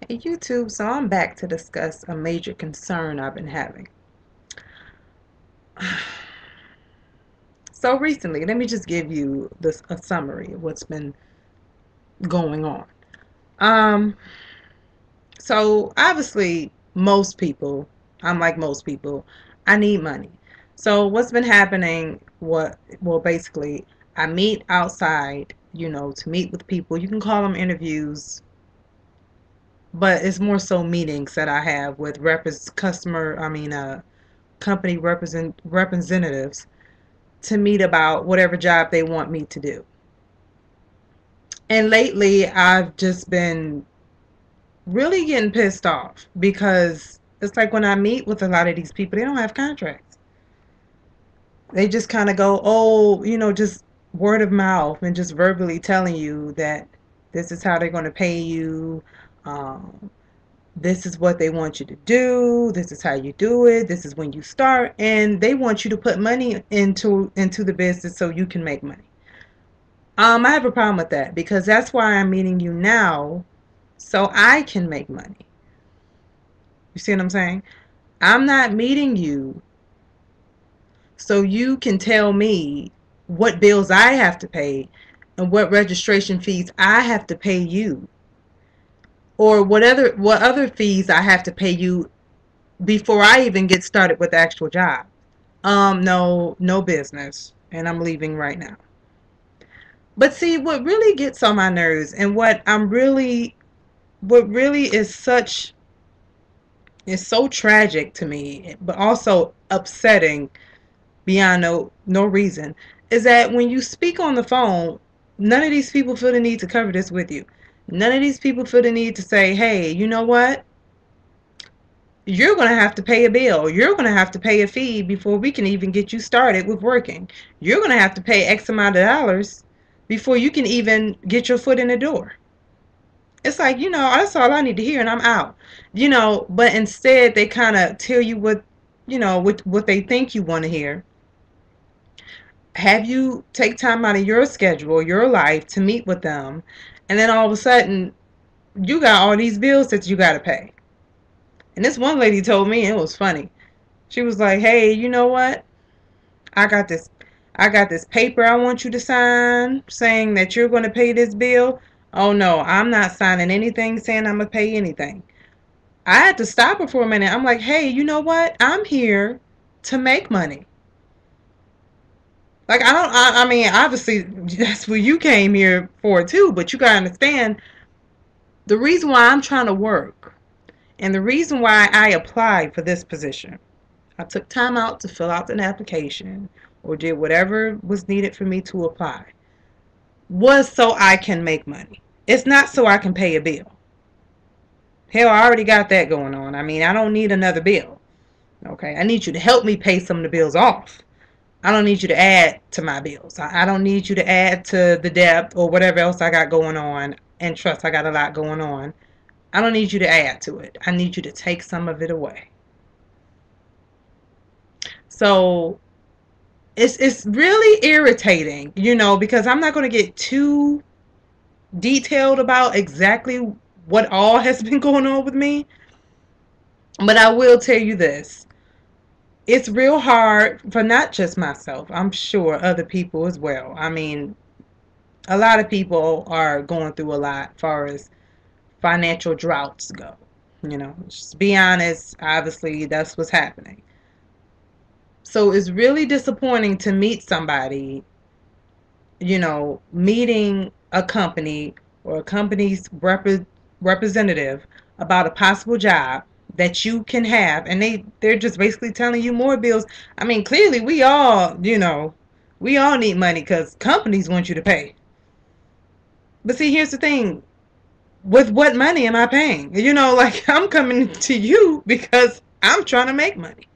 Hey YouTube, so I'm back to discuss a major concern I've been having. So recently, let me just give you a summary of what's been going on. Um, so obviously most people, I'm like most people, I need money. So what's been happening, basically I meet outside, to meet with people. You can call them interviews, but it's more so meetings that I have with company representatives to meet about whatever job they want me to do. And lately, I've just been really getting pissed off because it's like when I meet with a lot of these people, they don't have contracts. They just kind of go, oh, just word of mouth and just verbally telling you that this is how they're going to pay you. Um, this is what they want you to do. This is how you do it. This is when you start, and they want you to put money into the business so you can make money. I have a problem with that because that's why I'm meeting you now, so I can make money. You see what I'm saying? I'm not meeting you so you can tell me what bills I have to pay and what registration fees I have to pay you, or what other fees I have to pay you before I even get started with the actual job. No business, and I'm leaving right now. But see, what really gets on my nerves and what really is so tragic to me, but also upsetting beyond no reason, is that when you speak on the phone, none of these people feel the need to cover this with you. None of these people feel the need to say, hey, you know what? You're going to have to pay a bill. You're going to have to pay a fee before we can even get you started with working. You're going to have to pay X amount of dollars before you can even get your foot in the door. It's like, that's all I need to hear and I'm out. But instead they kind of tell you what they think you want to hear. Have you take time out of your schedule, your life to meet with them, and then all of a sudden you got all these bills that you got to pay. And this one lady told me, it was funny. She was like, "Hey, you know what? I got this I got this paper I want you to sign saying that you're going to pay this bill." Oh no, I'm not signing anything saying I'm going to pay anything. I had to stop her for a minute. I'm like, "Hey, you know what? I'm here to make money." Like, I mean, obviously that's what you came here for too, but you got to understand the reason why I'm trying to work and the reason why I applied for this position. I took time out to fill out an application or did whatever was needed for me to apply, was so I can make money. It's not so I can pay a bill. Hell, I already got that going on. I mean, I don't need another bill. Okay, I need you to help me pay some of the bills off. I don't need you to add to my bills. I don't need you to add to the debt or whatever else I got going on. And trust, I got a lot going on. I don't need you to add to it. I need you to take some of it away. So it's really irritating, because I'm not going to get too detailed about exactly what all has been going on with me, but I will tell you this. It's real hard for not just myself. I'm sure other people as well. I mean, a lot of people are going through a lot as far as financial droughts go. Just be honest, obviously that's what's happening. So it's really disappointing to meet somebody, meeting a company or a company's representative about a possible job that you can have, and they're just basically telling you more bills. I mean, clearly we all need money because companies want you to pay. But see, here's the thing. With what money am I paying? Like, I'm coming to you because I'm trying to make money.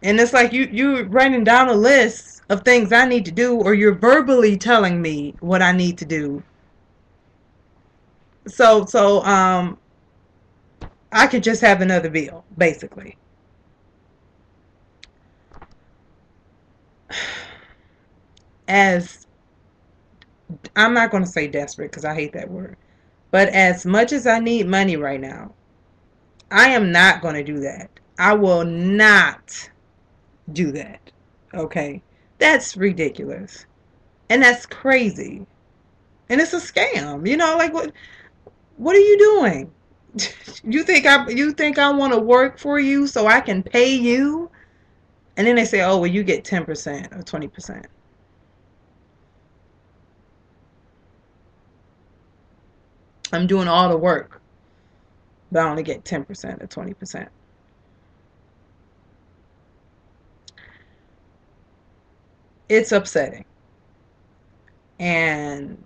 And it's like you writing down a list of things I need to do, or you're verbally telling me what I need to do. So I could just have another bill, basically. As I'm not going to say desperate because I hate that word. But as much as I need money right now, I am not going to do that. I will not do that. Okay? That's ridiculous. And that's crazy. And it's a scam. Like what are you doing? You think I want to work for you so I can pay you? And then they say, "Oh, well, you get 10% or 20%." I'm doing all the work, but I only get 10% or 20%. It's upsetting. And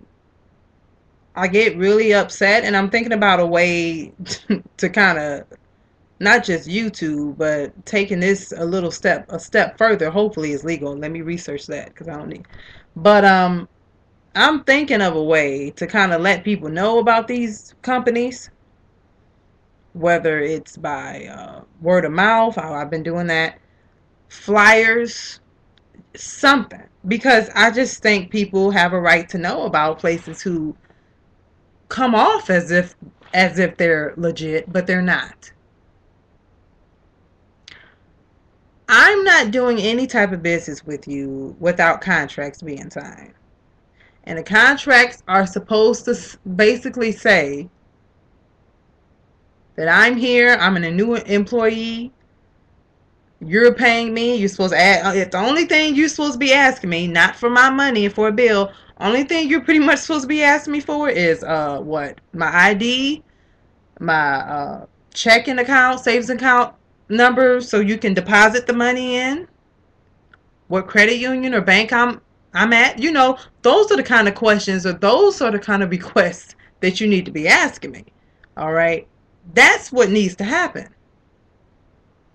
I get really upset, and I'm thinking about a way to kind of not just YouTube, but taking this a step further. Hopefully, it's legal. Let me research that because I don't need. But I'm thinking of a way to kind of let people know about these companies, whether it's by word of mouth. How I've been doing that, flyers, something, because I just think people have a right to know about places who come off as if they're legit, but they're not. I'm not doing any type of business with you without contracts being signed. And the contracts are supposed to basically say that I'm here, I'm a new employee, you're paying me, you're supposed to add, it's the only thing you're supposed to be asking me, not for my money, for a bill. Only thing you're pretty much supposed to be asking me for is what? My ID, my checking account, savings account number so you can deposit the money in, what credit union or bank I'm at. Those are the kind of questions, or those are the kind of requests that you need to be asking me. All right? That's what needs to happen.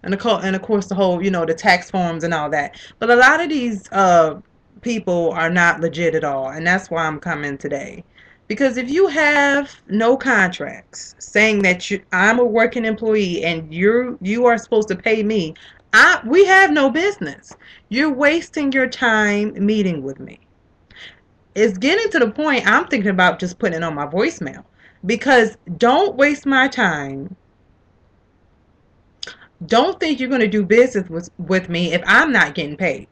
And of course the whole, the tax forms and all that. But a lot of these people are not legit at all, and that's why I'm coming today. Because if you have no contracts saying that I'm a working employee and you are supposed to pay me, we have no business. You're wasting your time meeting with me. It's getting to the point I'm thinking about just putting it on my voicemail. Because don't waste my time. Don't think you're going to do business with me if I'm not getting paid.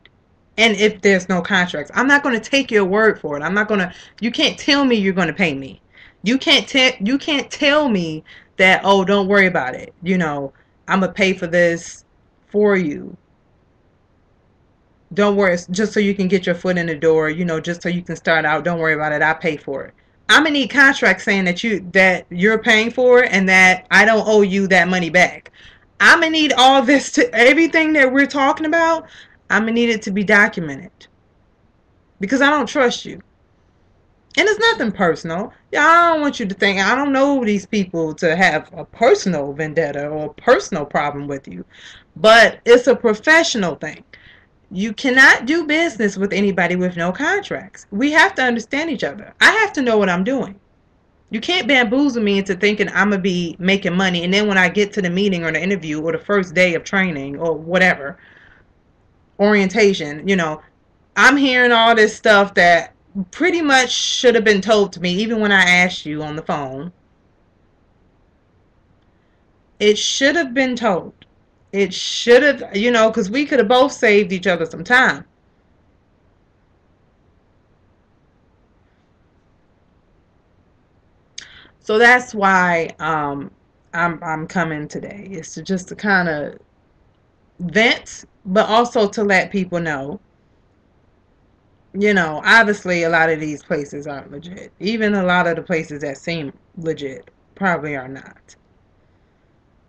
And if there's no contracts, I'm not going to take your word for it. I'm not going to, you can't tell me you're going to pay me. You can't tell me that, oh, don't worry about it. I'm going to pay for this for you. Don't worry, just so you can get your foot in the door, just so you can start out. Don't worry about it. I pay for it. I'm going to need contracts saying that you're paying for it and that I don't owe you that money back. I'm going to need all this, to everything that we're talking about. I'm going to need it to be documented. Because I don't trust you. And it's nothing personal. Yeah, I don't want you to think, I don't know these people to have a personal vendetta or a personal problem with you. But it's a professional thing. You cannot do business with anybody with no contracts. We have to understand each other. I have to know what I'm doing. You can't bamboozle me into thinking I'm going to be making money, and then when I get to the meeting or the interview or the first day of training or whatever, orientation, I'm hearing all this stuff that pretty much should have been told to me even when I asked you on the phone. It should have been told. It should have, because we could have both saved each other some time. So that's why I'm coming today. It's just to kind of vent, but also to let people know. Obviously a lot of these places aren't legit. Even a lot of the places that seem legit probably are not.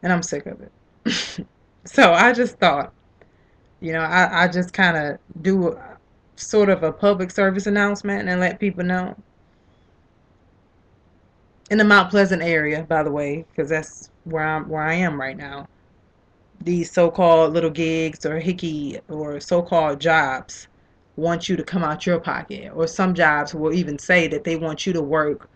And I'm sick of it. So I just thought, I just kind of do sort of a public service announcement and let people know. In the Mount Pleasant area, by the way, because that's where I am right now. These so-called little gigs or hickey or so-called jobs want you to come out your pocket, or some jobs will even say that they want you to work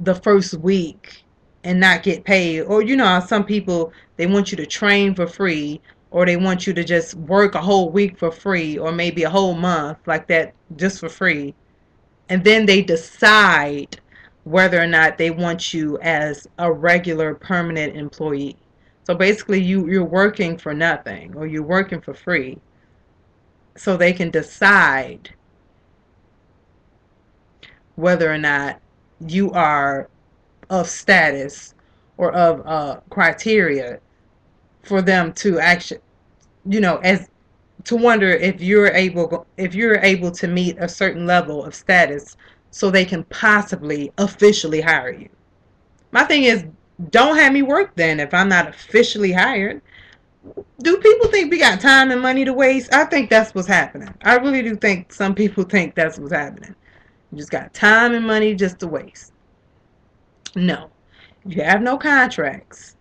the first week and not get paid, or some people, they want you to train for free, or they want you to just work a whole week for free, or maybe a whole month like that just for free, and then they decide whether or not they want you as a regular permanent employee. So basically you're working for nothing, or you're working for free, so they can decide whether or not you are of status or of criteria for them to actually, as to wonder if you're able to meet a certain level of status, so they can possibly officially hire you. My thing is, don't have me work then if I'm not officially hired. Do people think we got time and money to waste? I think that's what's happening. I really do think some people think that's what's happening. You just got time and money just to waste. No. You have no contracts.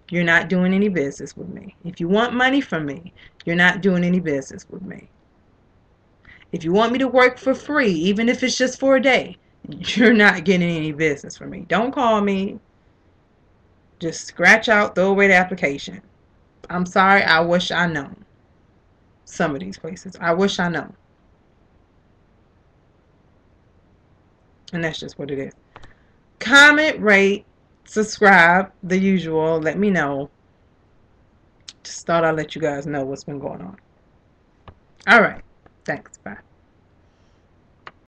You're not doing any business with me. If you want money from me, you're not doing any business with me. If you want me to work for free, even if it's just for a day, you're not getting any business from me. Don't call me. Just scratch out, throw away the application. I'm sorry, I wish I known. Some of these places, I wish I known. And that's just what it is. Comment, rate, subscribe, the usual. Let me know. Just thought I'd let you guys know what's been going on. All right. Thanks. Bye.